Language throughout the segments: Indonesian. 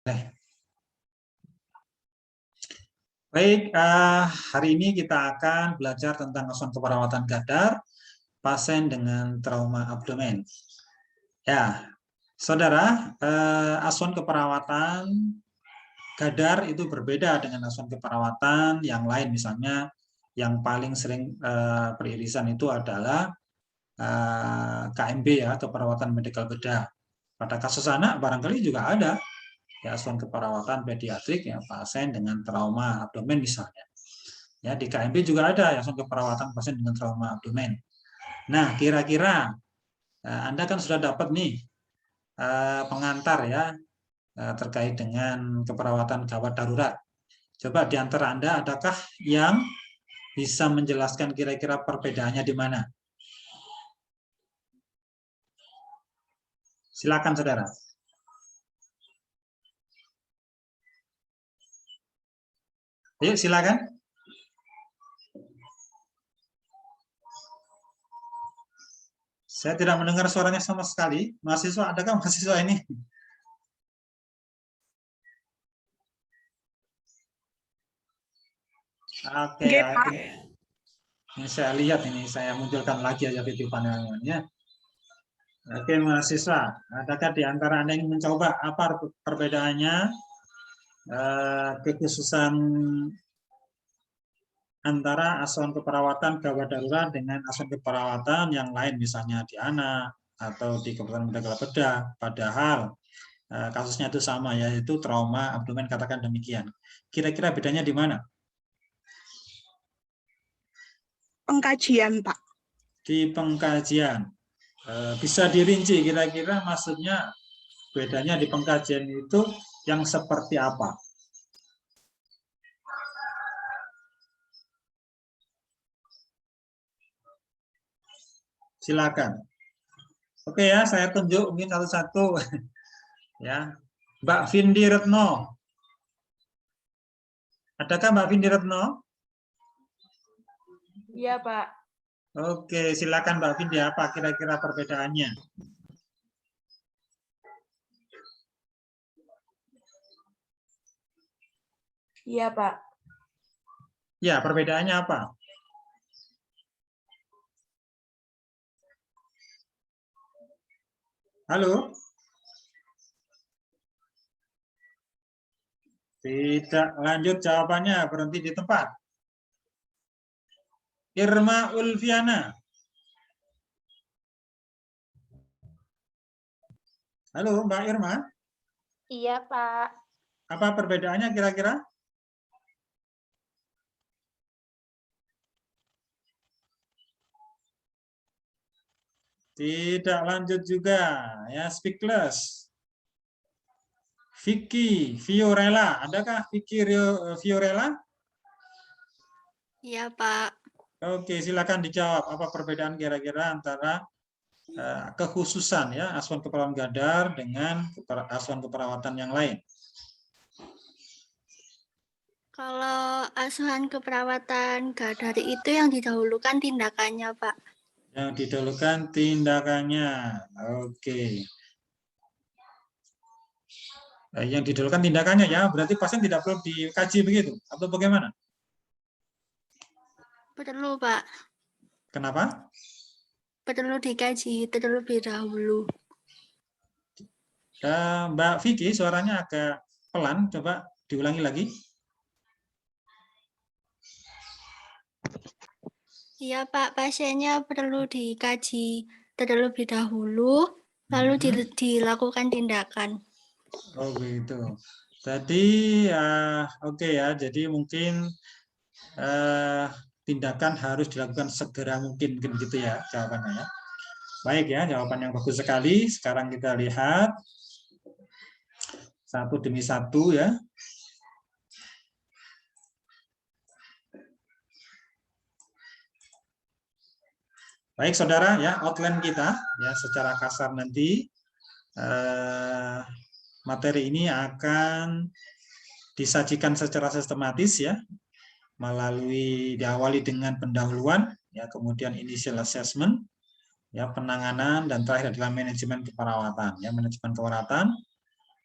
Baik, hari ini kita akan belajar tentang asuhan keperawatan gadar pasien dengan trauma abdomen. Ya, saudara, asuhan keperawatan gadar itu berbeda dengan asuhan keperawatan yang lain. Misalnya, yang paling sering beririsan itu adalah KMB ya, keperawatan medikal bedah. Pada kasus anak barangkali juga ada ya asuhan keperawatan pediatrik ya pasien dengan trauma abdomen misalnya. Ya, di KMB juga ada ya keperawatan pasien dengan trauma abdomen. Nah, kira-kira Anda kan sudah dapat nih pengantar ya terkait dengan keperawatan gawat darurat. Coba di antara Anda adakah yang bisa menjelaskan kira-kira perbedaannya di mana? Silakan saudara. Ayo silakan. Saya tidak mendengar suaranya sama sekali. Mahasiswa, adakah mahasiswa ini? Oke, ini saya lihat ini, saya munculkan lagi aja titipannya. Oke, mahasiswa, adakah di antara Anda yang mencoba apa perbedaannya, kekhususan antara asuhan keperawatan gawat darurat dengan asuhan keperawatan yang lain, misalnya di anak atau di keperawatan medikal bedah, padahal kasusnya itu sama, yaitu trauma abdomen, katakan demikian. Kira-kira bedanya di mana? Pengkajian, Pak. Di pengkajian. Bisa dirinci kira-kira maksudnya bedanya di pengkajian itu yang seperti apa? Silakan. Oke ya, saya tunjuk mungkin satu-satu. Ya, Mbak Vindi Retno. Adakah Mbak Vindi Retno? Iya, Pak. Oke, silakan Mbak Vindi, apa kira-kira perbedaannya? Iya, Pak. Ya, perbedaannya apa? Halo? Tidak lanjut jawabannya, berhenti di tempat. Irma Ulfiana. Halo, Mbak Irma. Iya, Pak. Apa perbedaannya kira-kira? Tidak lanjut juga, ya, speechless. Vicky Fiorella, adakah Vicky Fiorella? Iya, Pak. Oke, silakan dijawab. Apa perbedaan kira-kira antara kekhususan ya asuhan keperawatan gadar dengan asuhan keperawatan yang lain? Kalau asuhan keperawatan gadar itu yang didahulukan tindakannya, Pak. Yang didahulukan tindakannya. Oke. Yang didahulukan tindakannya ya, berarti pasien tidak perlu dikaji begitu, atau bagaimana? Perlu, Pak. Kenapa? Perlu dikaji terlebih dahulu. Mbak Vicky, suaranya agak pelan, coba diulangi lagi. Iya, Pak. Pasiennya perlu dikaji terlebih dahulu, lalu dilakukan tindakan. Oh begitu. Jadi oke ya. Jadi mungkin tindakan harus dilakukan segera mungkin gitu ya jawabannya ya. Baik ya, jawaban yang bagus sekali. Sekarang kita lihat satu demi satu ya. Baik saudara ya, outline kita ya secara kasar nanti materi ini akan disajikan secara sistematis ya, melalui diawali dengan pendahuluan ya, kemudian initial assessment ya, penanganan, dan terakhir adalah manajemen keperawatan ya, manajemen keperawatan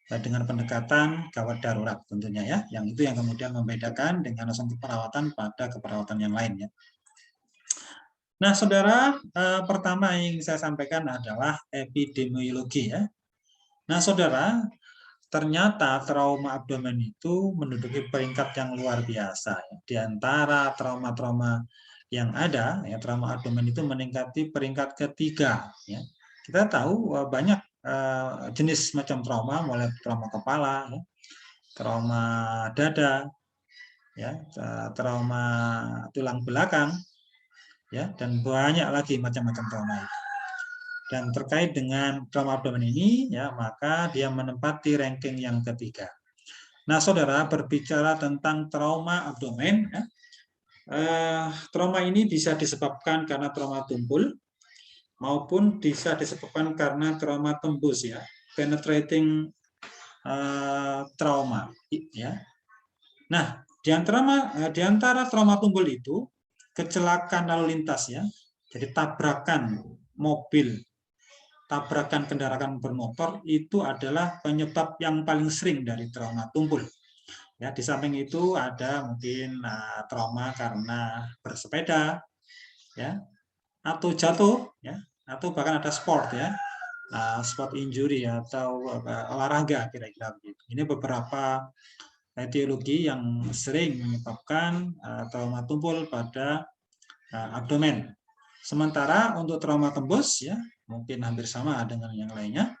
dengan pendekatan gawat darurat tentunya ya. Yang itu yang kemudian membedakan dengan asuhan keperawatan pada keperawatan yang lain ya. Nah, saudara, pertama yang saya sampaikan adalah epidemiologi ya. Nah, saudara, ternyata trauma abdomen itu menduduki peringkat yang luar biasa ya. Di antara trauma-trauma yang ada, ya, trauma abdomen itu meningkati peringkat ketiga ya. Kita tahu banyak jenis macam trauma, mulai trauma kepala, ya, trauma dada, ya, trauma tulang belakang, ya, dan banyak lagi macam-macam trauma itu. Dan terkait dengan trauma abdomen ini, ya, maka dia menempati ranking yang ketiga. Nah, saudara, berbicara tentang trauma abdomen, ya, trauma ini bisa disebabkan karena trauma tumpul, maupun bisa disebabkan karena trauma tembus ya, penetrating trauma ya. Nah, di antara trauma tumpul itu kecelakaan lalu lintas ya. Jadi tabrakan mobil, tabrakan kendaraan bermotor itu adalah penyebab yang paling sering dari trauma tumpul. Ya, di samping itu ada mungkin trauma karena bersepeda ya, atau jatuh ya, atau bahkan ada sport ya, sport injury atau olahraga kira-kira begitu. Ini beberapa etiologi yang sering menyebabkan trauma tumpul pada abdomen. Sementara untuk trauma tembus ya, mungkin hampir sama dengan yang lainnya.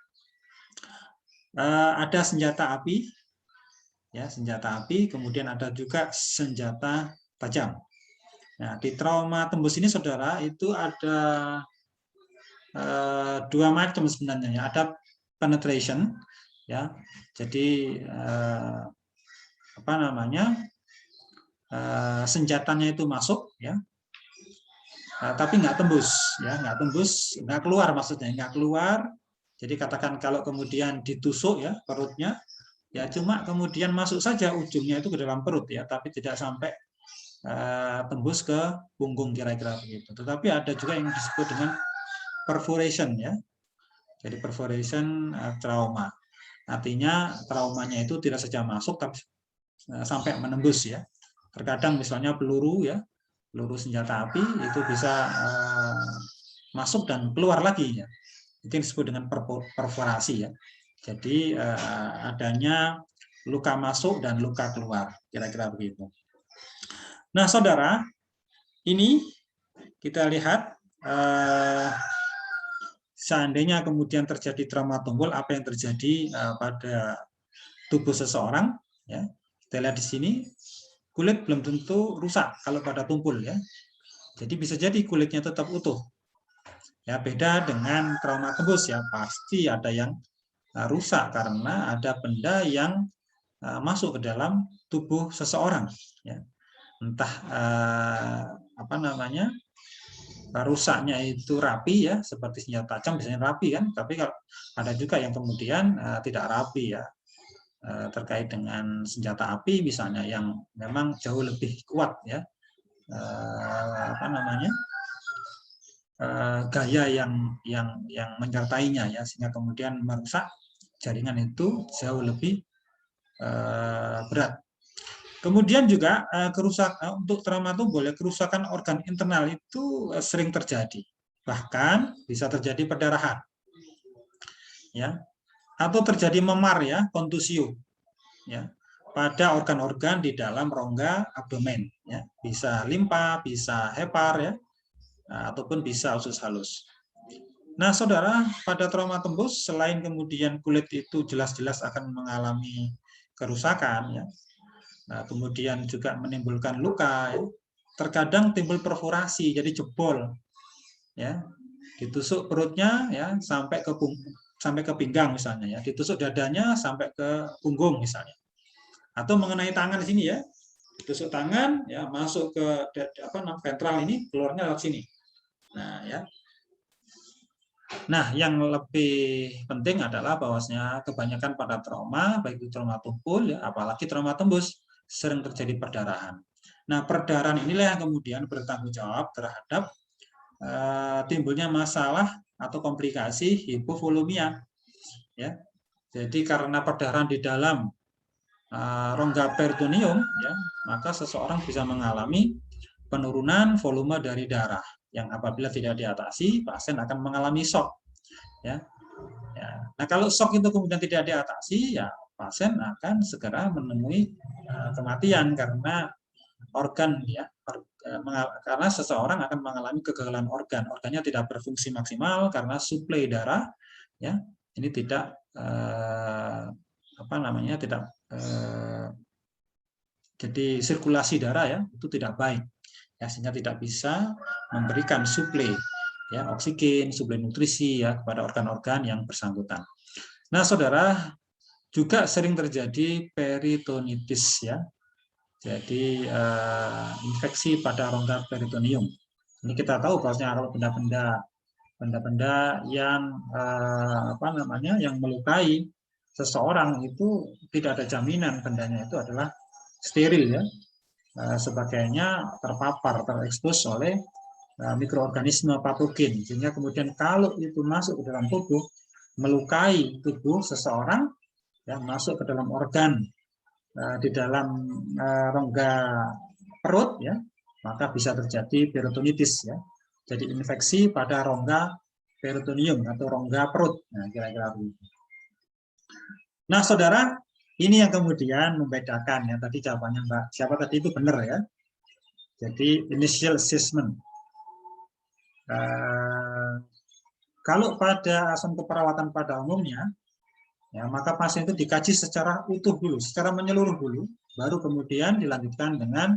Ada senjata api ya, senjata api, kemudian ada juga senjata tajam. Nah, di trauma tembus ini saudara itu ada dua macam sebenarnya ya. Ada penetration ya, jadi apa namanya, senjatanya itu masuk ya, tapi nggak tembus ya, nggak keluar, maksudnya nggak keluar. Jadi katakan kalau kemudian ditusuk ya perutnya ya, cuma kemudian masuk saja ujungnya itu ke dalam perut ya, tapi tidak sampai tembus ke punggung kira-kira begitu. Tetapi ada juga yang disebut dengan perforation ya. Jadi perforation trauma. Artinya traumanya itu tidak saja masuk tapi sampai menembus ya. Terkadang misalnya peluru ya, peluru senjata api itu bisa masuk dan keluar lagi ya. Itu yang disebut dengan perforasi ya. Jadi adanya luka masuk dan luka keluar, kira-kira begitu. Nah, saudara, ini kita lihat seandainya kemudian terjadi trauma tumpul, apa yang terjadi pada tubuh seseorang? Ya, kita lihat di sini, kulit belum tentu rusak kalau pada tumpul ya. Jadi bisa jadi kulitnya tetap utuh. Ya, beda dengan trauma tembus ya, pasti ada yang rusak karena ada benda yang masuk ke dalam tubuh seseorang. Ya. Entah apa namanya, rusaknya itu rapi ya, seperti senjata tajam biasanya rapi kan, tapi kalau ada juga yang kemudian tidak rapi ya, terkait dengan senjata api misalnya yang memang jauh lebih kuat ya, apa namanya, gaya yang menyertainya ya, sehingga kemudian merusak jaringan itu jauh lebih berat. Kemudian juga kerusakan untuk trauma tumpul ya, kerusakan organ internal itu sering terjadi, bahkan bisa terjadi perdarahan, ya, atau terjadi memar ya, kontusio, ya, pada organ-organ di dalam rongga abdomen, ya, bisa limpa, bisa hepar ya, ataupun bisa usus halus. Nah, saudara, pada trauma tembus selain kemudian kulit itu jelas-jelas akan mengalami kerusakan ya. Nah, kemudian juga menimbulkan luka, ya. Terkadang timbul perforasi, jadi jebol, ya, ditusuk perutnya, ya, sampai ke pinggang misalnya, ya, ditusuk dadanya sampai ke punggung misalnya, atau mengenai tangan di sini ya, ditusuk tangan, ya, masuk ke ventral ini, keluarnya lewat sini. Nah, ya. Nah, yang lebih penting adalah bahwasanya kebanyakan pada trauma, baik itu trauma tumpul, ya, apalagi trauma tembus, sering terjadi perdarahan. Nah, perdarahan inilah yang kemudian bertanggung jawab terhadap timbulnya masalah atau komplikasi hipovolumia. Ya, Jadi karena perdarahan di dalam rongga peritoneum, ya, maka seseorang bisa mengalami penurunan volume dari darah yang apabila tidak diatasi, pasien akan mengalami shock. Ya. Nah, kalau shock itu kemudian tidak diatasi, ya pasien akan segera menemui kematian karena organ, ya, karena seseorang akan mengalami kegagalan organnya tidak berfungsi maksimal karena suplai darah, ya, ini tidak tidak jadi sirkulasi darah, ya, itu tidak baik, ya, sehingga tidak bisa memberikan suplai, ya, oksigen, suplai nutrisi, ya, kepada organ-organ yang bersangkutan. Nah, saudara, juga sering terjadi peritonitis, ya. Jadi infeksi pada rongga peritoneum. Ini kita tahu bahwasanya kalau benda-benda yang yang melukai seseorang itu tidak ada jaminan bendanya itu adalah steril, ya. Sebagainya terekspos oleh mikroorganisme patogen, sehingga kemudian kalau itu masuk ke dalam tubuh, melukai tubuh seseorang, ya, masuk ke dalam organ di dalam rongga perut, ya, maka bisa terjadi peritonitis, ya. Jadi infeksi pada rongga peritoneum atau rongga perut. Nah, kira-kira begitu. Nah, saudara, ini yang kemudian membedakan, ya, tadi jawabannya Mbak siapa tadi itu benar, ya. Jadi initial assessment. Kalau pada asuhan keperawatan pada umumnya, ya, maka pasien itu dikaji secara utuh dulu, secara menyeluruh dulu, baru kemudian dilanjutkan dengan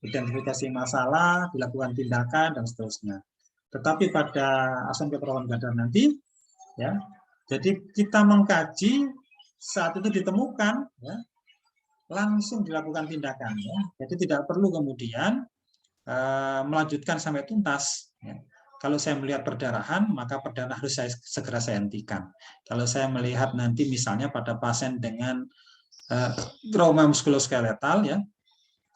identifikasi masalah, dilakukan tindakan, dan seterusnya. Tetapi pada asuhan keperawatan gadar nanti, ya, jadi kita mengkaji saat itu ditemukan, ya, langsung dilakukan tindakan, ya. Jadi tidak perlu kemudian melanjutkan sampai tuntas, ya. Kalau saya melihat perdarahan, maka perdarahan harus segera saya hentikan. Kalau saya melihat nanti misalnya pada pasien dengan trauma muskuloskeletal, ya,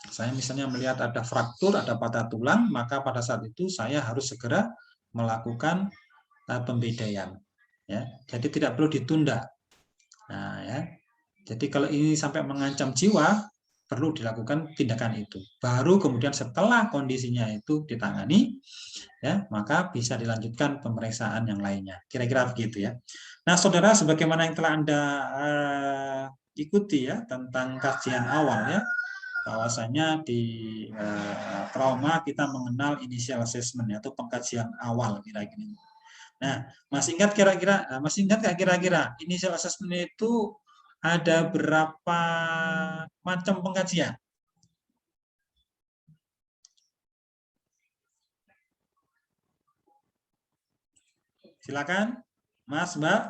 saya misalnya melihat ada fraktur, ada patah tulang, maka pada saat itu saya harus segera melakukan pembedaian, ya. Jadi tidak perlu ditunda. Nah, ya. Jadi kalau ini sampai mengancam jiwa, perlu dilakukan tindakan itu. Baru kemudian setelah kondisinya itu ditangani, ya, maka bisa dilanjutkan pemeriksaan yang lainnya. Kira-kira begitu, ya. Nah, saudara, sebagaimana yang telah Anda ikuti, ya, tentang kajian awal, ya, bahwasanya di trauma kita mengenal initial assessment, atau pengkajian awal, kira-kira. Nah, masih ingat nggak kira-kira initial assessment itu ada berapa macam pengkajian? Silakan, Mas, Mbak.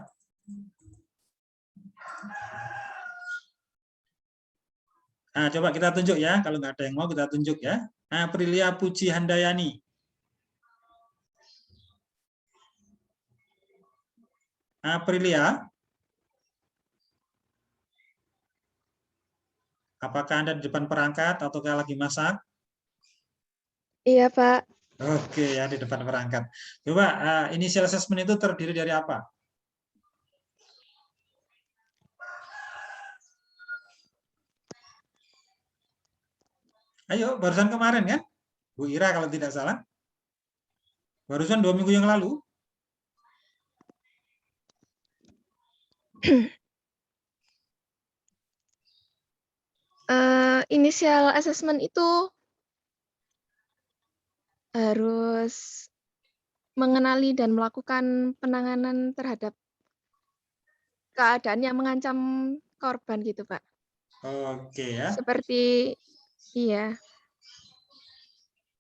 Nah, coba kita tunjuk, ya. Kalau nggak ada yang mau, kita tunjuk, ya. Aprilia Puji Handayani. Aprilia. Apakah Anda di depan perangkat atau lagi masak? Iya, Pak. Oke, ya, di depan perangkat. Coba, initial assessment itu terdiri dari apa? Ayo, barusan kemarin, ya? Bu Ira kalau tidak salah. Barusan 2 minggu yang lalu. Initial assessment itu harus mengenali dan melakukan penanganan terhadap keadaan yang mengancam korban gitu, Pak. Oke, ya. Seperti, iya.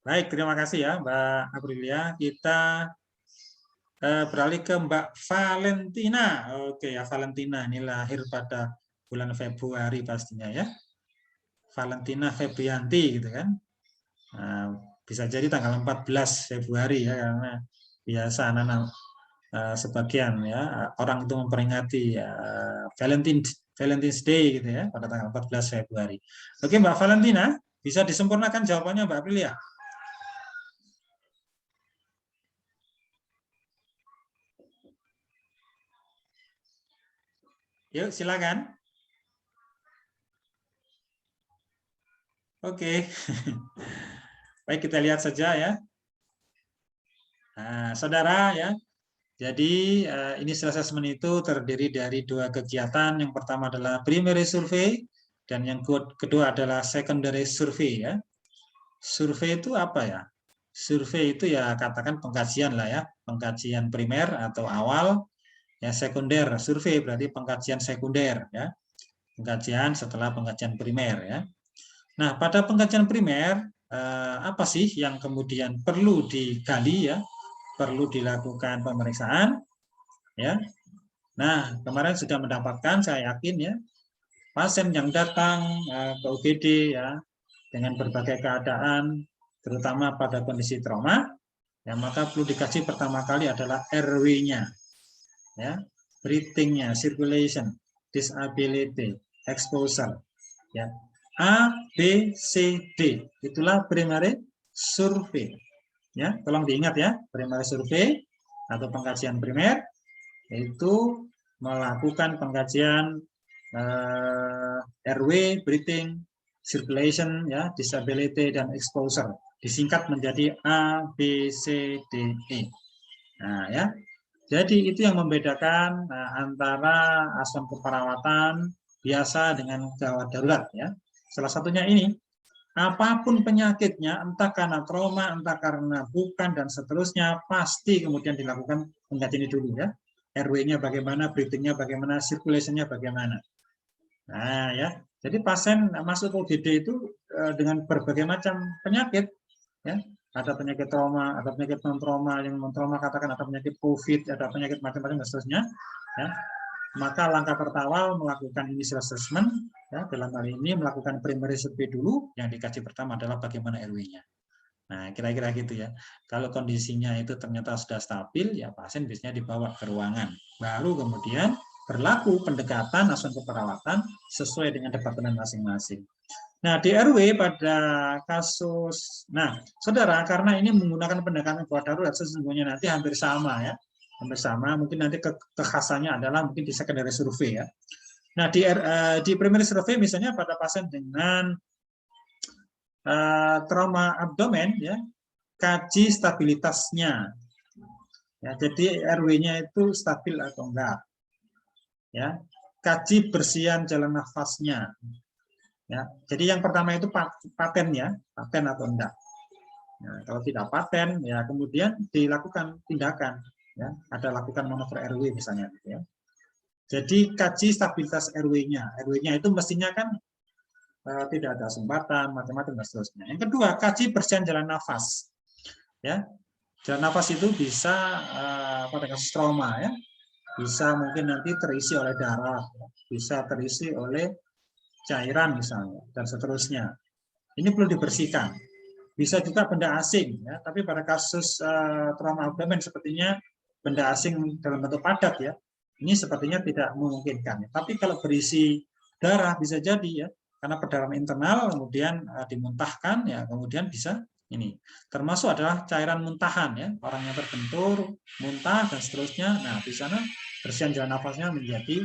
Baik, terima kasih, ya, Mbak Aprilia. Kita beralih ke Mbak Valentina. Oke, ya, Valentina ini lahir pada bulan Februari pastinya, ya. Valentina Febrianti, gitu kan. Nah, bisa jadi tanggal 14 Februari, ya, karena biasa anak-anak sebagian, ya, orang itu memperingati Valentine's Day, gitu, ya, pada tanggal 14 Februari. Oke, Mbak Valentina, bisa disempurnakan jawabannya, Mbak Aprilia? Yuk, silakan. Oke. Baik, kita lihat saja ya. Nah, saudara ya. Jadi initial assessment itu terdiri dari 2 kegiatan. Yang pertama adalah primary survey dan yang kedua adalah secondary survey ya. Survei itu apa ya? Survei itu ya katakan pengkajian lah ya, pengkajian primer atau awal. Ya, sekunder survei berarti pengkajian sekunder ya. Pengkajian setelah pengkajian primer ya. Nah, pada pengkajian primer apa sih yang kemudian perlu digali ya? Perlu dilakukan pemeriksaan ya. Nah, kemarin sudah mendapatkan, saya yakin ya, pasien yang datang ke UGD ya dengan berbagai keadaan, terutama pada kondisi trauma, ya maka perlu dikaji pertama kali adalah RW-nya, ya, breathing-nya, circulation, disability, exposure, ya. A, B, C, D. Itulah primary survey. Ya, tolong diingat ya, primary survey atau pengkajian primer yaitu melakukan pengkajian RW, breathing, circulation, ya, disability dan exposure. Disingkat menjadi A, B, C, D, E. Nah, ya. Jadi itu yang membedakan antara asuhan keperawatan biasa dengan gawat darurat ya. Salah satunya ini, apapun penyakitnya, entah karena trauma, entah karena bukan, dan seterusnya, pasti kemudian dilakukan pengkajian ini dulu ya. RW-nya bagaimana, breathing-nya bagaimana, circulation-nya bagaimana. Nah ya, jadi pasien masuk ke UGD itu dengan berbagai macam penyakit, ya. Ada penyakit trauma, ada penyakit non trauma, yang non trauma katakan ada penyakit COVID, ada penyakit macam-macam dan seterusnya. Ya. Maka langkah pertama melakukan initial assessment, ya, dalam hal ini melakukan primary survey dulu. Yang dikaji pertama adalah bagaimana RW-nya. Nah, kira-kira gitu ya. Kalau kondisinya itu ternyata sudah stabil, ya pasien biasanya dibawa ke ruangan. Baru kemudian berlaku pendekatan asuhan keperawatan sesuai dengan departemen masing-masing. Nah, di RW pada kasus, nah, saudara, karena ini menggunakan pendekatan gawat darurat, sesungguhnya nanti hampir sama ya, hampir sama. Mungkin nanti kekhasannya adalah mungkin di secondary survey ya. Nah, di primary survey misalnya pada pasien dengan trauma abdomen ya, kaji stabilitasnya. Ya, jadi RW-nya itu stabil atau enggak. Ya, kaji bersihan jalan nafasnya. Ya, jadi yang pertama itu paten ya, paten atau enggak. Nah, kalau tidak paten, ya kemudian dilakukan tindakan. Ya, ada lakukan manuver RW misalnya. Ya. Jadi kaji stabilitas RW-nya. RW-nya itu mestinya kan tidak ada sumbatan, macam-macam dan seterusnya. Yang kedua, kaji bersihan jalan nafas. Ya, jalan nafas itu bisa pada kasus trauma ya, bisa mungkin nanti terisi oleh darah, bisa terisi oleh cairan misalnya dan seterusnya. Ini perlu dibersihkan. Bisa juga benda asing ya, tapi pada kasus trauma abdomen sepertinya benda asing dalam bentuk padat ya. Ini sepertinya tidak memungkinkan. Tapi kalau berisi darah bisa jadi ya, karena perdarahan internal kemudian dimuntahkan ya, kemudian bisa ini. Termasuk adalah cairan muntahan ya, orang yang terbentur, muntah dan seterusnya. Nah, di sana bersihan jalan nafasnya menjadi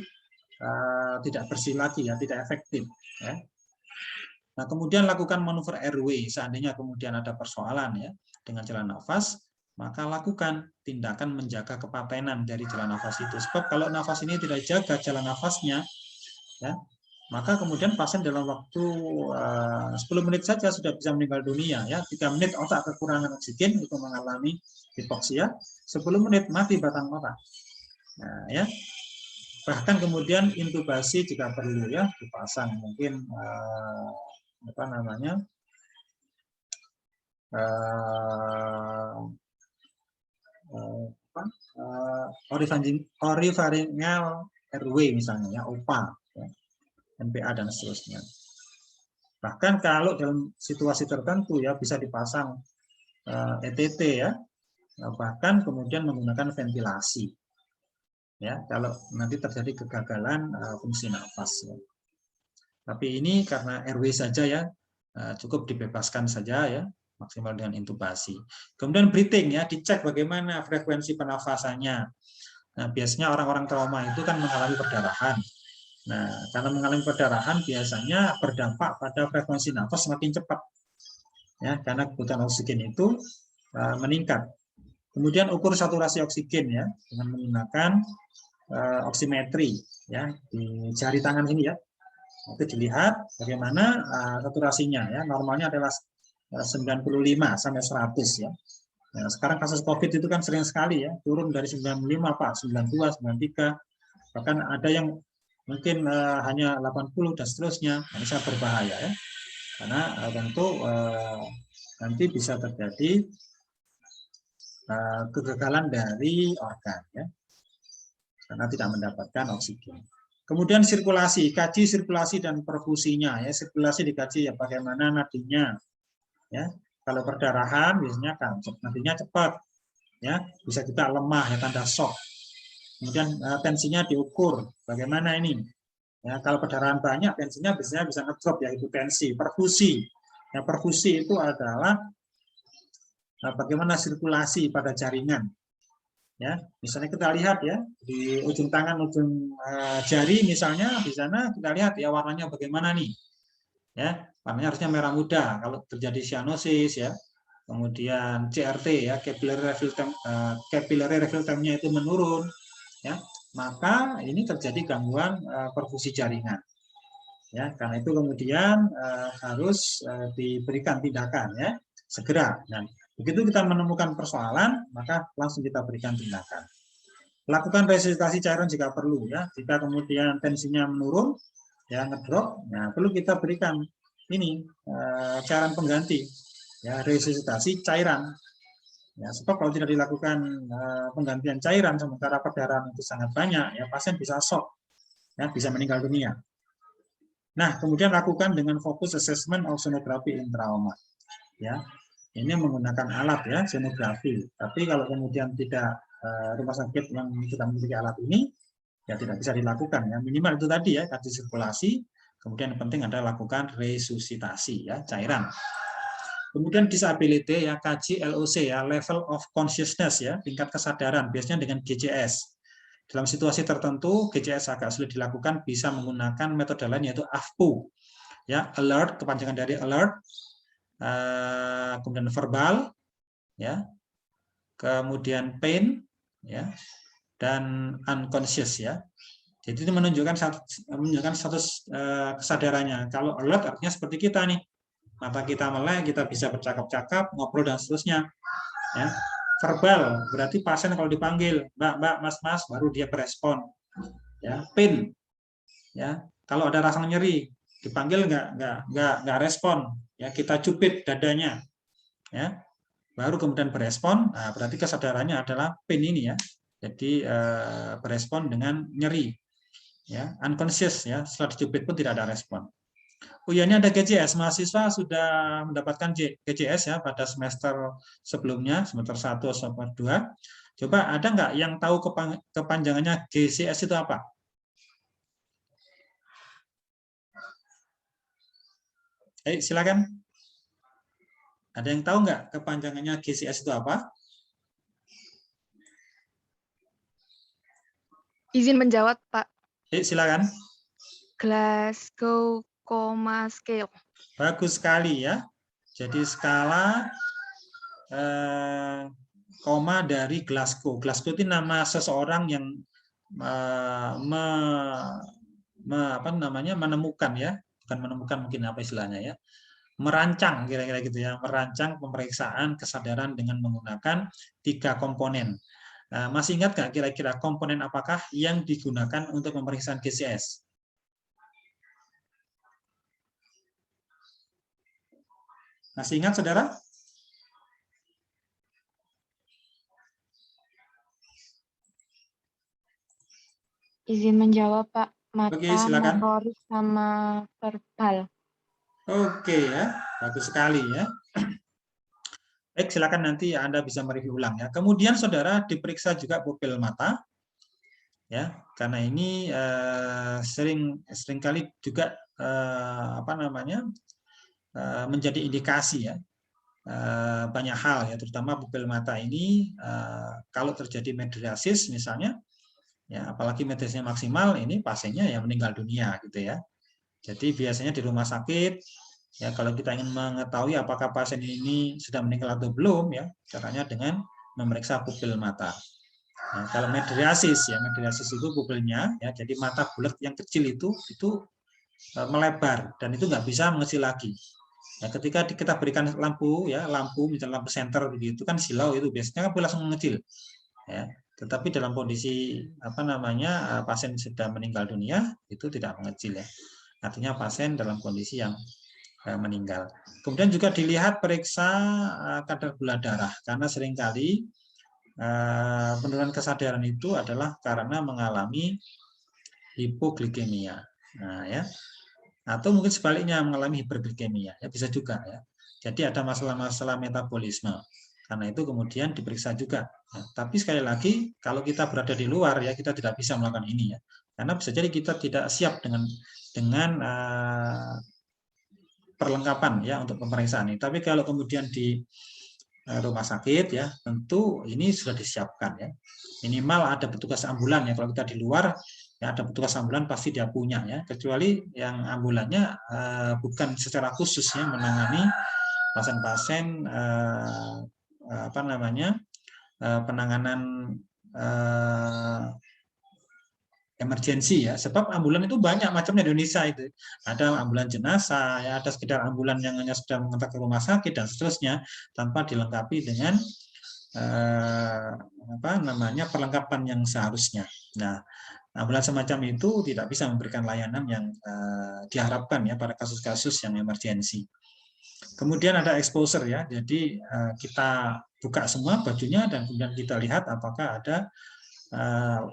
tidak bersih lagi ya, tidak efektif ya. Nah, kemudian lakukan manuver RW. Seandainya kemudian ada persoalan ya dengan jalan nafas, maka lakukan tindakan menjaga kepatenan dari jalan nafas itu. Sebab kalau nafas ini tidak jaga jalan nafasnya ya, maka kemudian pasien dalam waktu 10 menit saja sudah bisa meninggal dunia ya. 3 menit otak kekurangan oksigen itu mengalami hipoksia, 10 menit mati batang otak. Nah, ya. Bahkan kemudian intubasi jika perlu ya, dipasang mungkin apa namanya? Orifaringal RW misalnya ya, OPA, ya, NPA dan seterusnya. Bahkan kalau dalam situasi tertentu ya bisa dipasang ETT ya, bahkan kemudian menggunakan ventilasi. Ya, kalau nanti terjadi kegagalan fungsi nafas. Ya. Tapi ini karena RW saja ya, cukup dibebaskan saja ya, maksimal dengan intubasi. Kemudian breathing ya, dicek bagaimana frekuensi pernafasannya. Nah, biasanya orang-orang trauma itu kan mengalami perdarahan. Nah, karena mengalami perdarahan biasanya berdampak pada frekuensi nafas semakin cepat, ya, karena kebutuhan oksigen itu meningkat. Kemudian ukur saturasi oksigen ya dengan menggunakan oximetri ya di jari tangan ini ya. Itu dilihat bagaimana saturasinya ya. Normalnya adalah 95 sampai 100 ya. Nah, sekarang kasus COVID itu kan sering sekali ya turun dari 95 Pak, 92, 93, bahkan ada yang mungkin hanya 80 dan seterusnya. Nah, ini sangat berbahaya ya. Karena tentu nanti bisa terjadi kegagalan dari organ ya. Karena tidak mendapatkan oksigen. Kemudian sirkulasi, kaji sirkulasi dan perfusinya ya. Sirkulasi dikaji ya bagaimana nadinya ya. Kalau perdarahan biasanya kan nadinya cepat ya, bisa juga lemah ya tanda shock. Kemudian tensinya diukur bagaimana ini. Ya, kalau perdarahan banyak tensinya biasanya bisa ngedrop ya, hipotensi. Perfusi. Ya, perfusi itu adalah bagaimana sirkulasi pada jaringan. Ya, misalnya kita lihat ya di ujung tangan, ujung jari misalnya di sana kita lihat ya warnanya bagaimana nih. Ya, warnanya harusnya merah muda kalau terjadi cyanosis ya. Kemudian CRT ya, capillary refill time-nya itu menurun ya. Maka ini terjadi gangguan perfusi jaringan. Ya, karena itu kemudian harus diberikan tindakan ya, segera. Nah, begitu kita menemukan persoalan, maka langsung kita berikan tindakan. Lakukan resusitasi cairan jika perlu ya. Jika kemudian tensinya menurun, ya ngedrop, nah perlu kita berikan ini cairan pengganti, ya resusitasi cairan. Ya, sebab kalau tidak dilakukan penggantian cairan sementara perdarahan itu sangat banyak, ya pasien bisa shock, ya bisa meninggal dunia. Nah, kemudian lakukan dengan fokus assessment of sonography in trauma. Ya, ini menggunakan alat ya sonografi. Tapi kalau kemudian tidak rumah sakit yang tidak memiliki alat ini, ya tidak bisa dilakukan ya. Minimal itu tadi ya, kaji sirkulasi. Kemudian yang penting adalah lakukan resusitasi ya cairan. Kemudian disability ya, kaji LOC ya, level of consciousness ya, tingkat kesadaran biasanya dengan GCS. Dalam situasi tertentu GCS agak sulit dilakukan, bisa menggunakan metode lain yaitu AFPU ya, alert, kepanjangan dari alert, kemudian verbal ya, kemudian pain ya, dan unconscious ya. Jadi itu menunjukkan status kesadarannya. Kalau alert artinya seperti kita nih, mata kita melek, kita bisa bercakap-cakap, ngobrol dan seterusnya ya. Verbal berarti pasien kalau dipanggil mbak, mas, baru dia berespon ya. Pain ya, kalau ada rasa nyeri dipanggil nggak respon ya, kita cubit dadanya ya, baru kemudian berespon. Nah, berarti kesadarannya adalah pain ini ya, jadi berespon dengan nyeri ya, unconscious ya, setelah dicubit pun tidak ada respon. Oh ya, ini ada GCS, mahasiswa sudah mendapatkan GCS ya pada semester sebelumnya, semester 1 atau semester 2. Coba ada nggak yang tahu kepanjangannya GCS itu apa? Silakan. Ada yang tahu nggak kepanjangannya GCS itu apa? Izin menjawab, Pak. Silakan. Glasgow Coma Scale. Bagus sekali ya. Jadi skala koma dari Glasgow. Glasgow itu nama seseorang yang menemukan ya, bukan menemukan mungkin apa istilahnya ya, merancang kira-kira gitu ya, merancang pemeriksaan kesadaran dengan menggunakan 3 komponen. Masih ingat nggak kira-kira komponen apakah yang digunakan untuk pemeriksaan GCS? Masih ingat, saudara? Izin menjawab, Pak. Mata, Oke, silakan. motorik, sama verbal. Oke ya, bagus sekali ya. Baik, silakan nanti Anda bisa mereview ulang ya. Kemudian saudara diperiksa juga pupil mata, ya, karena ini seringkali juga menjadi indikasi ya. Banyak hal ya, terutama pupil mata ini kalau terjadi mydriasis misalnya, ya, apalagi medisnya maksimal, ini pasiennya ya meninggal dunia gitu ya. Jadi biasanya di rumah sakit, ya kalau kita ingin mengetahui apakah pasien ini sudah meninggal atau belum, ya caranya dengan memeriksa pupil mata. Nah, kalau medriasis ya, medriasis itu pupilnya ya, jadi mata bulat yang kecil itu melebar dan itu nggak bisa mengecil lagi. Ya, ketika kita berikan lampu ya, misalnya lampu senter begitu kan silau itu biasanya kan langsung mengecil. Ya, tetapi dalam kondisi pasien sudah meninggal dunia itu tidak mengecil ya. Artinya pasien dalam kondisi yang meninggal. Kemudian juga dilihat periksa kadar gula darah karena seringkali penurunan kesadaran itu adalah karena mengalami hipoglikemia. Nah, ya. Atau mungkin sebaliknya mengalami hiperglikemia, ya bisa juga ya. Jadi ada masalah-masalah metabolisme. Karena itu kemudian diperiksa juga. Ya, tapi sekali lagi kalau kita berada di luar ya kita tidak bisa melakukan ini ya. Karena bisa jadi kita tidak siap dengan perlengkapan ya untuk pemeriksaan ini. Tapi kalau kemudian di rumah sakit ya tentu ini sudah disiapkan ya. Minimal ada petugas ambulan ya. Kalau kita di luar ya ada petugas ambulan pasti dia punya ya. Kecuali yang ambulannya bukan secara khusus ya menangani pasien-pasien penanganan emergensi ya, sebab ambulan itu banyak macamnya di Indonesia itu. Ada ambulan jenazah, ya ada sekedar ambulan yang hanya sudah mengantar ke rumah sakit dan seterusnya tanpa dilengkapi dengan perlengkapan yang seharusnya. Nah, ambulan semacam itu tidak bisa memberikan layanan yang diharapkan ya pada kasus-kasus yang emergensi. Kemudian ada exposure ya, jadi kita buka semua bajunya dan kemudian kita lihat apakah ada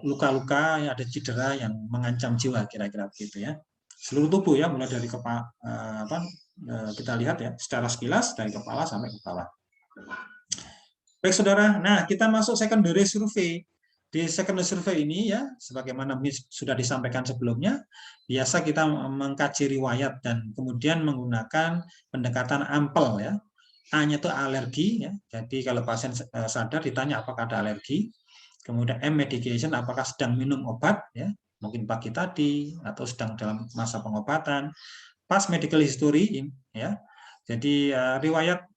luka-luka, ada cedera yang mengancam jiwa kira-kira begitu ya. Seluruh tubuh ya, mulai dari kepala kita lihat ya secara sekilas dari kepala sampai ke bawah. Baik saudara, nah kita masuk secondary survey. Di secondary survey ini ya, sebagaimana sudah disampaikan sebelumnya, biasa kita mengkaji riwayat dan kemudian menggunakan pendekatan ampel ya. A-nya itu alergi ya. Jadi kalau pasien sadar ditanya apakah ada alergi. Kemudian M medication, apakah sedang minum obat ya, mungkin pagi tadi atau sedang dalam masa pengobatan. Past medical history ya. Jadi riwayat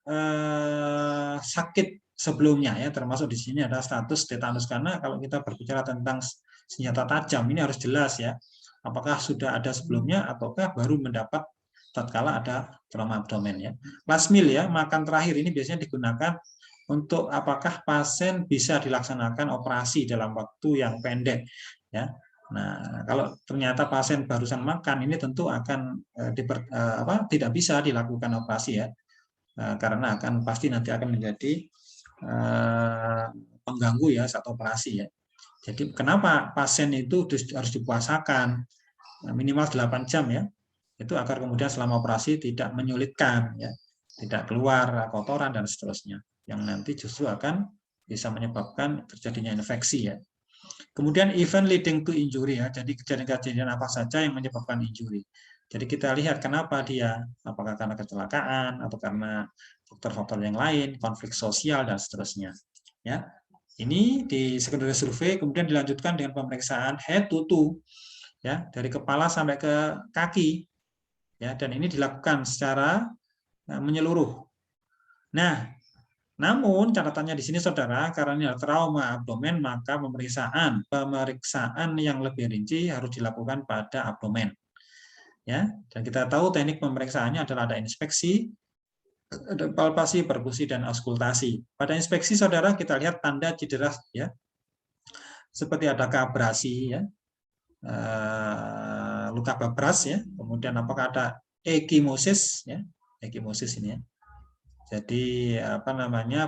sakit sebelumnya ya, termasuk di sini ada status tetanus karena kalau kita berbicara tentang senjata tajam ini harus jelas ya. Apakah sudah ada sebelumnya ataukah baru mendapat tatkala ada trauma abdomen ya. Last meal ya, makan terakhir ini biasanya digunakan untuk apakah pasien bisa dilaksanakan operasi dalam waktu yang pendek ya. Nah, kalau ternyata pasien barusan makan ini tentu akan tidak bisa dilakukan operasi ya. Karena akan pasti nanti akan menjadi pengganggu ya saat operasi ya. Jadi kenapa pasien itu harus dipuasakan minimal 8 jam ya. Itu agar kemudian selama operasi tidak menyulitkan ya, tidak keluar kotoran dan seterusnya, yang nanti justru akan bisa menyebabkan terjadinya infeksi ya. Kemudian event leading to injury ya, jadi kejadian-kejadian apa saja yang menyebabkan injury. Jadi kita lihat kenapa dia, apakah karena kecelakaan atau karena faktor-faktor yang lain, konflik sosial dan seterusnya. Ya, ini di secondary survey kemudian dilanjutkan dengan pemeriksaan head to toe, ya dari kepala sampai ke kaki, ya dan ini dilakukan secara menyeluruh. Nah, namun catatannya di sini saudara, karena ini trauma abdomen maka pemeriksaan yang lebih rinci harus dilakukan pada abdomen. Ya, dan kita tahu teknik pemeriksaannya adalah ada inspeksi, ada palpasi, perkusi dan auskultasi. Pada inspeksi saudara kita lihat tanda cedera ya. Seperti ada abrasi ya. Luka babras ya. Kemudian apakah ada ekimosis ya. Ekimosis ini ya. Jadi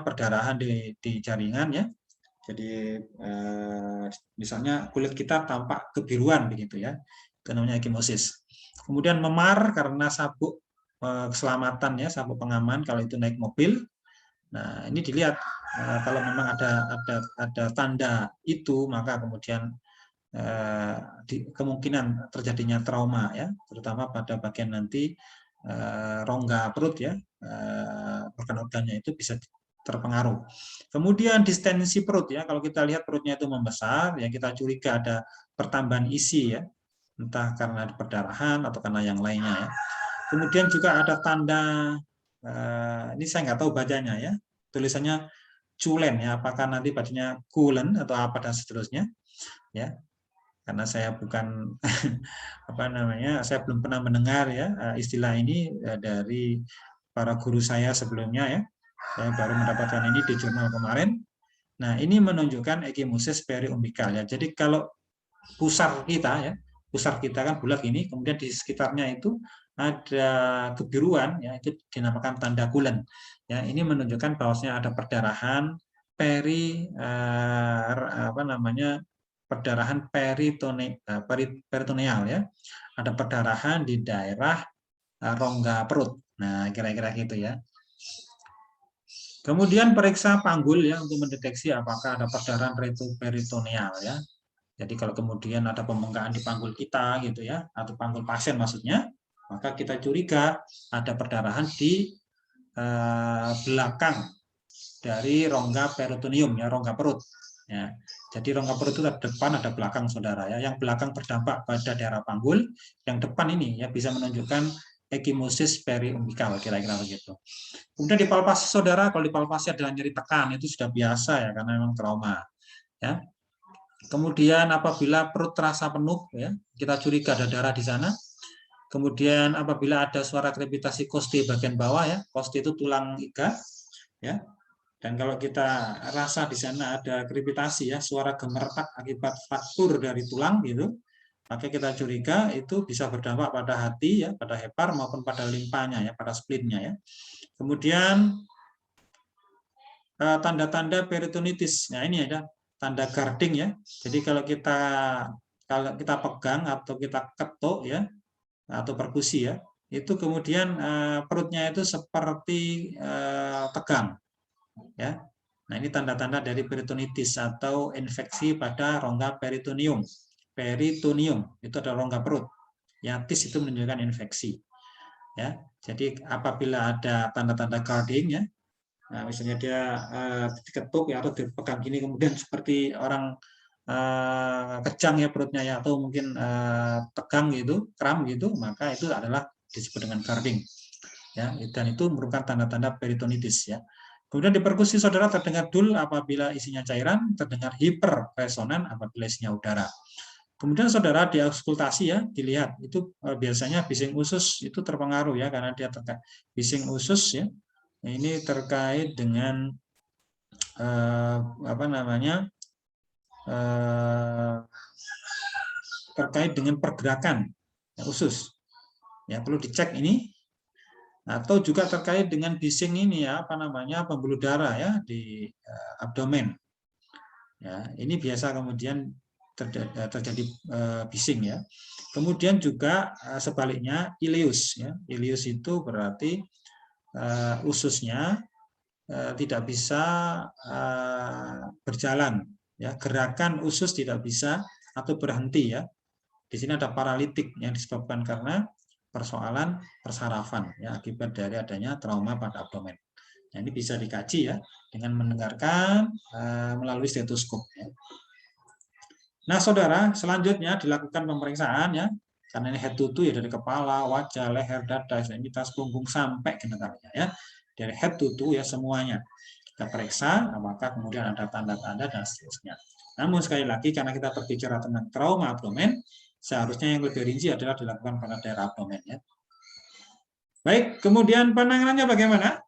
perdarahan di jaringan ya. Jadi misalnya kulit kita tampak kebiruan begitu ya. Itu namanya ekimosis. Kemudian memar karena sabuk keselamatan ya, sabuk pengaman kalau itu naik mobil. Nah, ini dilihat kalau memang ada tanda itu maka kemudian kemungkinan terjadinya trauma ya, terutama pada bagian nanti rongga perut ya, organ-organnya itu bisa terpengaruh. Kemudian distensi perut ya, kalau kita lihat perutnya itu membesar, ya kita curiga ada pertambahan isi ya, entah karena perdarahan atau karena yang lainnya ya. Kemudian juga ada tanda, ini saya nggak tahu bacanya ya, tulisannya culen ya, apakah nanti bacanya kulen atau apa dan seterusnya ya. Karena saya bukan apa namanya, saya belum pernah mendengar ya istilah ini dari para guru saya sebelumnya ya. Saya baru mendapatkan ini di jurnal kemarin. Nah, ini menunjukkan ekimosis periumbikal ya. Jadi kalau pusar kita ya, pusar kita kan bulat ini, kemudian di sekitarnya itu ada kebiruan ya, itu dinamakan tanda kulen. Ya, ini menunjukkan bahwasanya ada perdarahan perdarahan peritoneal ya. Ada perdarahan di daerah rongga perut. Nah, kira-kira gitu ya. Kemudian periksa panggul ya untuk mendeteksi apakah ada perdarahan peritoneal ya. Jadi kalau kemudian ada pembengkakan di panggul kita gitu ya, atau panggul pasien maksudnya, maka kita curiga ada perdarahan di belakang dari rongga peritoneum ya, rongga perut. Ya. Jadi rongga perut itu ada depan, ada belakang, saudara ya. Yang belakang berdampak pada daerah panggul, yang depan ini ya bisa menunjukkan ekimosis periumbikal, kira-kira begitu. Kemudian dipalpasi, saudara, kalau dipalpasi adalah nyeri tekan, itu sudah biasa ya, karena memang trauma. Ya. Kemudian apabila perut terasa penuh, ya, kita curiga ada darah di sana. Kemudian apabila ada suara krepitasi koste bagian bawah, ya, koste itu tulang iga, ya. Dan kalau kita rasa di sana ada krepitasi ya, suara gemertak akibat fraktur dari tulang gitu, maka kita curiga itu bisa berdampak pada hati ya, pada hepar maupun pada limpanya ya, pada splitnya ya. Kemudian tanda-tanda peritonitis. Nah, ini ada tanda guarding ya. Jadi kalau kita pegang atau kita ketuk ya, atau perkusi ya, itu kemudian perutnya itu seperti tegang. Ya. Nah, ini tanda-tanda dari peritonitis atau infeksi pada rongga peritoneum. Peritoneum itu adalah rongga perut. Ya, tis itu menunjukkan infeksi. Ya. Jadi apabila ada tanda-tanda guarding ya, nah, misalnya dia diketuk ya atau dipegang gini kemudian seperti orang kejang ya perutnya ya, atau mungkin tegang gitu, kram gitu, maka itu adalah disebut dengan guarding. Ya, dan itu merupakan tanda-tanda peritonitis ya. Kemudian di perkusi, saudara, terdengar dul apabila isinya cairan, terdengar hiperresonan apabila isinya udara. Kemudian saudara di auskultasi ya, dilihat itu biasanya bising usus itu terpengaruh ya, karena dia terkait bising usus ya. Ini terkait dengan terkait dengan pergerakan usus. Ya, perlu dicek ini. Atau juga terkait dengan bising ini ya, pembuluh darah ya di abdomen. Ya, ini biasa kemudian terjadi bising ya. Kemudian juga sebaliknya ileus ya. Ileus itu berarti ususnya tidak bisa berjalan ya, gerakan usus tidak bisa atau berhenti ya. Di sini ada paralitik yang disebabkan karena persoalan persarafan ya, akibat dari adanya trauma pada abdomen. Nah, ini bisa dikaji ya dengan mendengarkan melalui stetoskop ya. Nah, saudara, selanjutnya dilakukan pemeriksaan ya, karena ini head to toe ya, dari kepala, wajah, leher, dada, ekstremitas, punggung sampai genitalinya ya. Dari head to toe ya semuanya. Kita periksa apakah kemudian ada tanda-tanda dan seterusnya. Namun sekali lagi karena kita berbicara tentang trauma abdomen, seharusnya yang lebih rinci adalah dilakukan pada daerah abdomen ya. Baik, kemudian penanganannya bagaimana?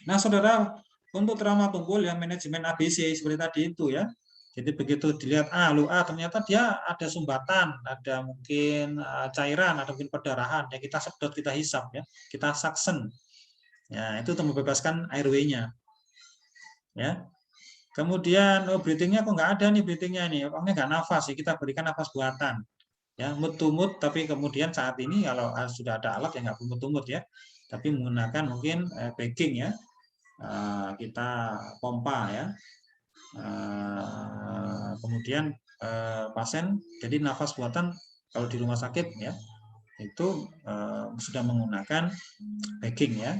Nah, saudara, untuk trauma tunggul yang manajemen ABC seperti tadi itu ya. Jadi begitu dilihat ternyata dia ada sumbatan, ada mungkin cairan, ada mungkin perdarahan. Ya kita sedot, kita hisap ya, kita suction. Ya, itu untuk membebaskan airway-nya. Ya. Kemudian breathing-nya kok nggak ada nih breathing-nya nih, orangnya nggak nafas sih, kita berikan nafas buatan. Ya, mood to mood, tapi kemudian saat ini kalau sudah ada alat yang nggak mood to mood ya, tapi menggunakan mungkin bagging ya, kita pompa ya, kemudian pasien jadi nafas buatan kalau di rumah sakit ya itu sudah menggunakan bagging ya.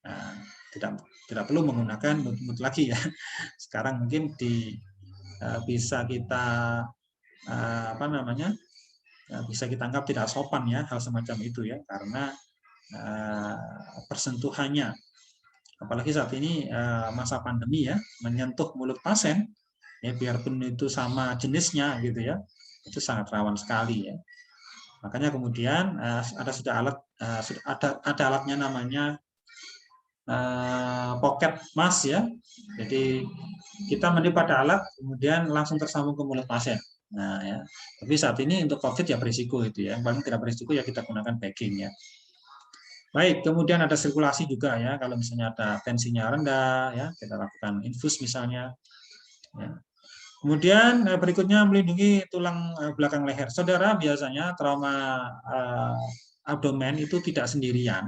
Nah, tidak perlu menggunakan mood lagi ya. Sekarang mungkin bisa kita bisa kita anggap tidak sopan ya hal semacam itu ya, karena persentuhannya, apalagi saat ini masa pandemi ya, menyentuh mulut pasien ya, biarpun itu sama jenisnya gitu ya, itu sangat rawan sekali ya. Makanya kemudian ada alatnya namanya pocket mask ya. Jadi kita meniup pada alat kemudian langsung tersambung ke mulut pasien. Nah ya, tapi saat ini untuk COVID ya berisiko itu ya. Yang paling tidak berisiko ya kita gunakan bagging ya. Baik, kemudian ada sirkulasi juga ya. Kalau misalnya ada tensinya rendah ya, kita lakukan infus misalnya. Ya. Kemudian berikutnya melindungi tulang belakang leher. Saudara, biasanya trauma abdomen itu tidak sendirian,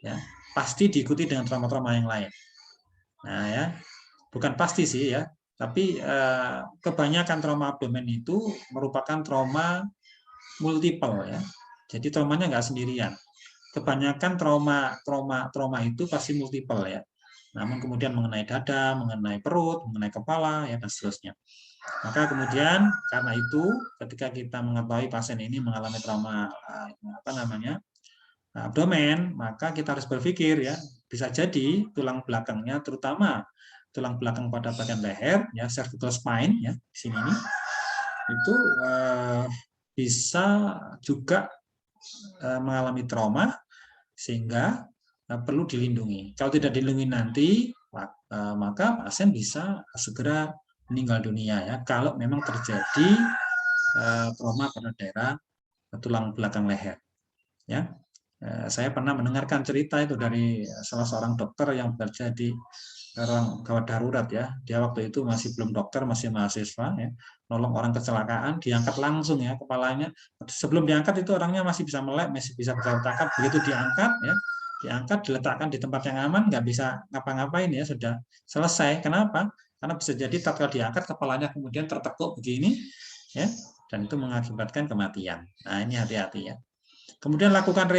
ya, pasti diikuti dengan trauma-trauma yang lain. Nah ya, bukan pasti sih ya, tapi kebanyakan trauma abdomen itu merupakan trauma multiple ya. Jadi traumanya nggak sendirian. Kebanyakan trauma itu pasti multiple ya. Namun kemudian mengenai dada, mengenai perut, mengenai kepala, ya dan seterusnya. Maka kemudian karena itu, ketika kita mengetahui pasien ini mengalami trauma abdomen, maka kita harus berpikir ya, bisa jadi tulang belakangnya, terutama tulang belakang pada bagian leher, ya cervical spine, ya di sini ini, itu bisa juga mengalami trauma sehingga perlu dilindungi. Kalau tidak dilindungi nanti, maka pasien bisa segera meninggal dunia ya. Kalau memang terjadi trauma pada daerah tulang belakang leher. Ya, saya pernah mendengarkan cerita itu dari salah seorang dokter yang bekerja di ruang gawat darurat ya. Dia waktu itu masih belum dokter, masih mahasiswa ya. Nolong orang kecelakaan, diangkat langsung ya kepalanya. Sebelum diangkat itu orangnya masih bisa melek, masih bisa bercakap. Begitu diangkat ya, diangkat, diletakkan di tempat yang aman, nggak bisa ngapa-ngapain ya, sudah selesai. Kenapa? Karena bisa jadi tatkala diangkat kepalanya kemudian tertekuk begini, ya, dan itu mengakibatkan kematian. Nah ini hati-hati ya. Kemudian lakukan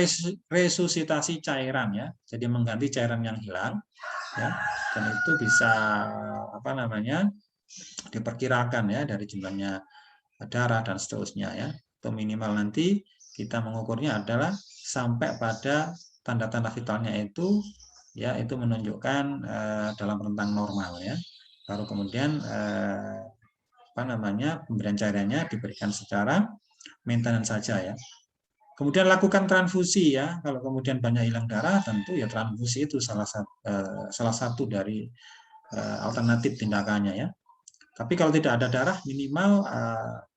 resusitasi cairan ya, jadi mengganti cairan yang hilang, ya, dan itu bisa diperkirakan ya dari jumlahnya darah dan seterusnya ya. Atau minimal nanti kita mengukurnya adalah sampai pada tanda-tanda vitalnya itu ya, itu menunjukkan dalam rentang normal ya. Baru kemudian pemberian cairannya diberikan secara maintenance saja ya. Kemudian lakukan transfusi ya. Kalau kemudian banyak hilang darah, tentu ya transfusi itu salah satu dari alternatif tindakannya ya. Tapi kalau tidak ada darah, minimal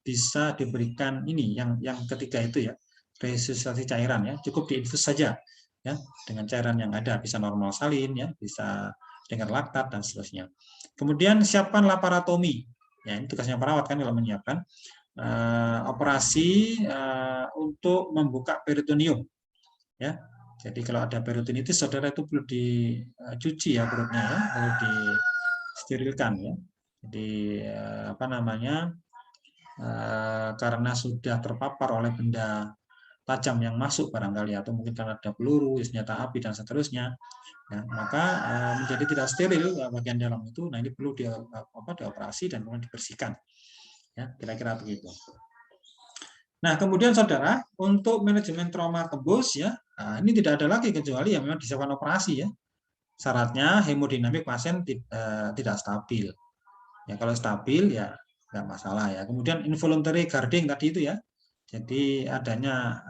bisa diberikan ini yang ketiga itu ya, resusitasi cairan ya, cukup diinfus saja ya dengan cairan yang ada, bisa normal salin ya, bisa dengan laktat dan seterusnya. Kemudian siapkan laparotomi ya, ini tugasnya perawat kan kalau menyiapkan operasi untuk membuka peritoneum ya. Jadi kalau ada peritonitis, saudara itu perlu dicuci ya perutnya ya, perlu disterilkan ya. Jadi karena sudah terpapar oleh benda tajam yang masuk barangkali, atau mungkin karena ada peluru, senjata api dan seterusnya, ya, maka menjadi tidak steril bagian dalam itu. Nah ini perlu dioperasi dan kemudian dibersihkan, ya kira-kira begitu. Nah kemudian saudara, untuk manajemen trauma tembus ya, ini tidak ada lagi kecuali yang memang disiapkan operasi ya. Syaratnya hemodinamik pasien tidak stabil. Ya kalau stabil ya nggak masalah ya. Kemudian involuntary guarding tadi itu ya. Jadi adanya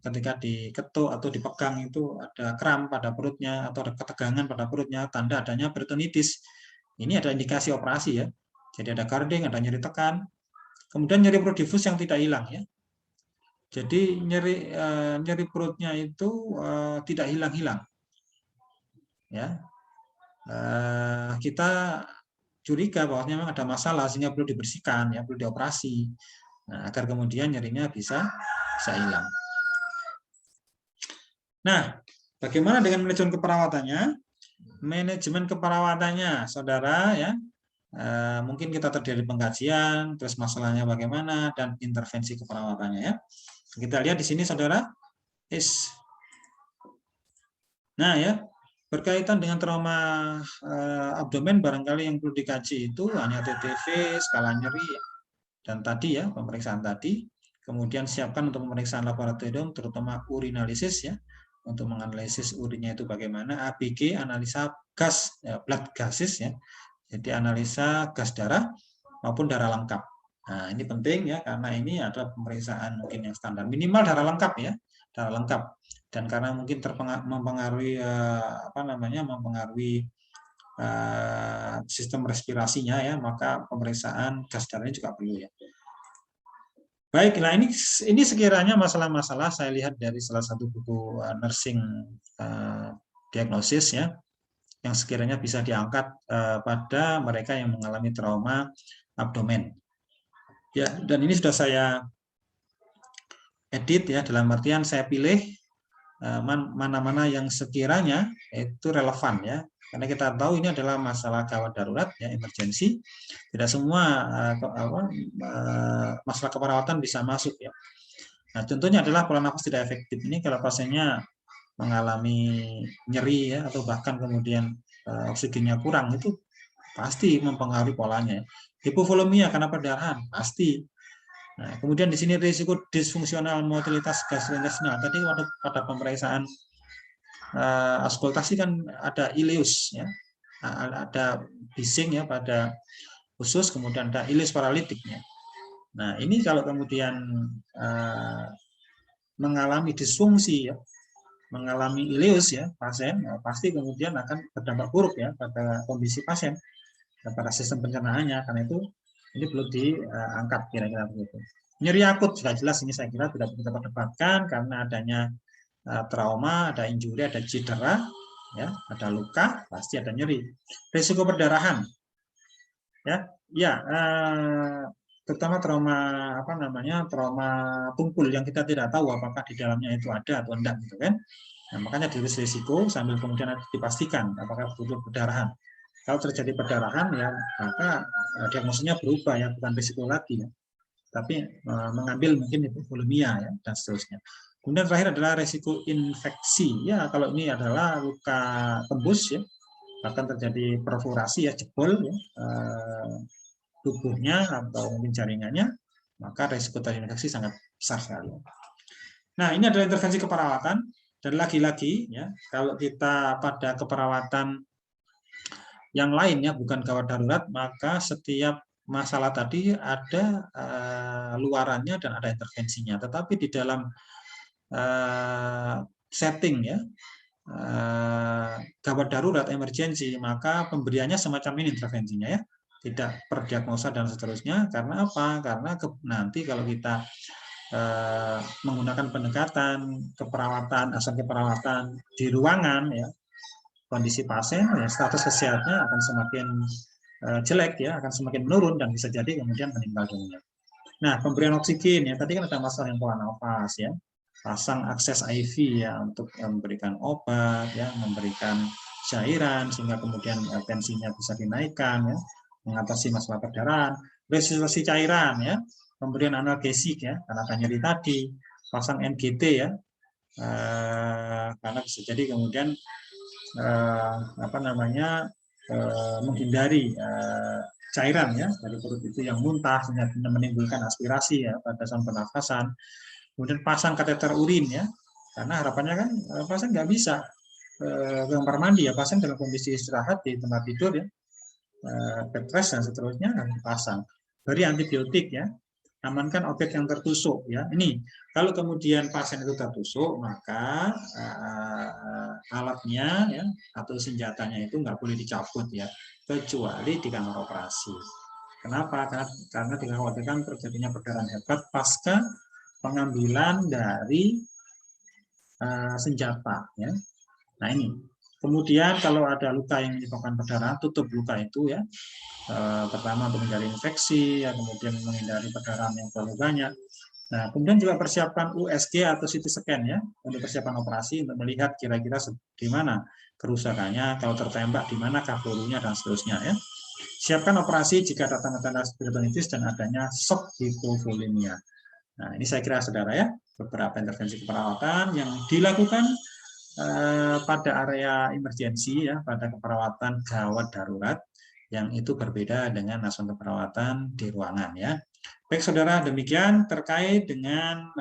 ketika diketuk atau dipegang itu ada kram pada perutnya atau ada ketegangan pada perutnya, tanda adanya peritonitis. Ini ada indikasi operasi ya. Jadi ada guarding, ada nyeri tekan. Kemudian nyeri perut difus yang tidak hilang ya. Jadi nyeri perutnya itu tidak hilang-hilang. Ya. Kita curiga bahwa memang ada masalah sehingga perlu dibersihkan ya, perlu dioperasi. Nah, agar kemudian nyerinya bisa hilang. Nah, bagaimana dengan manajemen keperawatannya? Manajemen keperawatannya, saudara ya, mungkin kita terjadi pengkajian, terus masalahnya bagaimana dan intervensi keperawatannya ya. Kita lihat di sini saudara. Nah ya, Berkaitan dengan trauma abdomen, barangkali yang perlu dikaji itu hanya TTV, skala nyeri, dan tadi ya, pemeriksaan tadi. Kemudian siapkan untuk pemeriksaan laboratorium, terutama urinalisis ya, untuk menganalisis urinnya itu bagaimana. ABG, analisa gas, blood gases ya, jadi analisa gas darah maupun darah lengkap. Nah, ini penting ya, karena ini adalah pemeriksaan mungkin yang standar, minimal darah lengkap ya, darah lengkap. Dan karena mungkin mempengaruhi sistem respirasinya ya, maka pemeriksaan gas darahnya juga perlu ya. Baik, nah ini sekiranya masalah-masalah saya lihat dari salah satu buku nursing diagnosis ya, yang sekiranya bisa diangkat pada mereka yang mengalami trauma abdomen. Ya, dan ini sudah saya edit ya, dalam artian saya pilih mana-mana yang sekiranya itu relevan ya. Karena kita tahu ini adalah masalah gawat darurat ya, emergensi. Tidak semua masalah keperawatan bisa masuk ya. Nah, contohnya adalah pola nafas tidak efektif. Ini kalau pasiennya mengalami nyeri ya, atau bahkan kemudian oksigennya kurang, itu pasti mempengaruhi polanya. Hipovolemia karena perdarahan pasti. Nah, kemudian di sini risiko disfungsional motilitas gastrointestinal. Tadi pada pemeriksaan auskultasi kan ada ileus ya, ada bising ya pada usus, kemudian ada ileus paralitiknya. Nah, ini kalau kemudian mengalami disfungsi ya, mengalami ileus ya pasien, pasti kemudian akan berdampak buruk ya pada kondisi pasien, pada sistem pencernaannya. Karena itu ini perlu diangkat kira-kira begitu. Nyeri akut sudah jelas, ini saya kira tidak perlu kita perdebatkan karena adanya trauma, ada injuri, ada cedera, ya, ada luka, pasti ada nyeri. Risiko perdarahan, terutama trauma trauma tumpul yang kita tidak tahu apakah di dalamnya itu ada atau enggak gitu kan. Nah, makanya ditulis risiko sambil kemudian dipastikan apakah betul perdarahan. Kalau terjadi perdarahan ya maka diagnosisnya berubah ya, bukan risiko lagi ya, tapi mengambil mungkin hipovolemia ya dan seterusnya. Kemudian terakhir adalah resiko infeksi. Ya, kalau ini adalah luka tembus ya, bahkan terjadi perforasi ya, jebol ya, tubuhnya atau mungkin jaringannya, maka resiko terinfeksi sangat besar sekali. Nah, ini adalah intervensi keperawatan, dan lagi-lagi ya, kalau kita pada keperawatan yang lain ya, bukan gawat darurat, maka setiap masalah tadi ada luarannya dan ada intervensinya. Tetapi di dalam setting ya gawat darurat emergensi, maka pemberiannya semacam ini intervensinya ya, tidak per diagnosa dan seterusnya. Karena apa? Karena nanti kalau kita menggunakan pendekatan keperawatan, asal keperawatan di ruangan ya, kondisi pasien ya, status kesehatannya akan semakin jelek ya, akan semakin menurun dan bisa jadi kemudian meninggal dunia. Nah, pemberian oksigen ya, tadi kan ada masalah yang pola nafas ya, pasang akses IV ya untuk memberikan obat ya, memberikan cairan sehingga kemudian tensinya bisa dinaikkan ya, mengatasi masalah perdarahan, resusitasi cairan ya, pemberian analgesik ya karena ada nyeri tadi, pasang NGT ya, karena bisa jadi kemudian menghindari cairan ya dari perut itu yang muntah sehingga menimbulkan aspirasi ya pada saluran pernafasan. Kemudian pasang kateter urin ya, karena harapannya kan pasien nggak bisa ke kamar mandi ya, pasien dalam kondisi istirahat di tempat tidur ya, bed rest dan seterusnya harus dipasang. Beri antibiotik ya, amankan objek yang tertusuk ya. Ini kalau kemudian pasien itu tertusuk, maka alatnya ya atau senjatanya itu nggak boleh dicabut ya, kecuali di kamar operasi. Kenapa? Karena dikhawatirkan terjadinya perdarahan hebat pasca pengambilan dari senjata ya. Nah, ini kemudian kalau ada luka yang menyebabkan perdarahan, tutup luka itu ya, pertama untuk menghindari infeksi ya, kemudian menghindari perdarahan yang terlalu banyak. Nah, kemudian juga persiapkan USG atau CT scan ya untuk persiapan operasi, untuk melihat kira-kira di mana kerusakannya, kalau tertembak di mana pelurunya dan seterusnya ya. Siapkan operasi jika ada tanda-tanda peritonitis dan adanya shock hipovolemia. Nah, ini saya kira saudara ya, beberapa intervensi keperawatan yang dilakukan pada area emergensi ya, pada keperawatan gawat darurat yang itu berbeda dengan asuhan keperawatan di ruangan ya. Baik saudara, demikian terkait dengan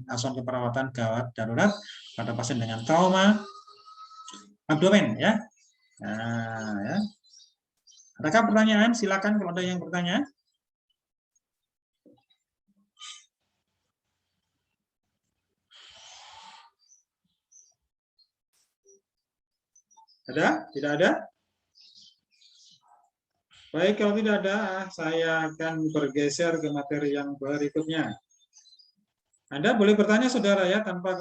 asuhan keperawatan gawat darurat pada pasien dengan trauma abdomen ya. Nah, ya. Adakah pertanyaan? Silakan kalau ada yang bertanya. Ada? Tidak ada? Baik, kalau tidak ada, saya akan bergeser ke materi yang berikutnya. Anda boleh bertanya, saudara, ya, tanpa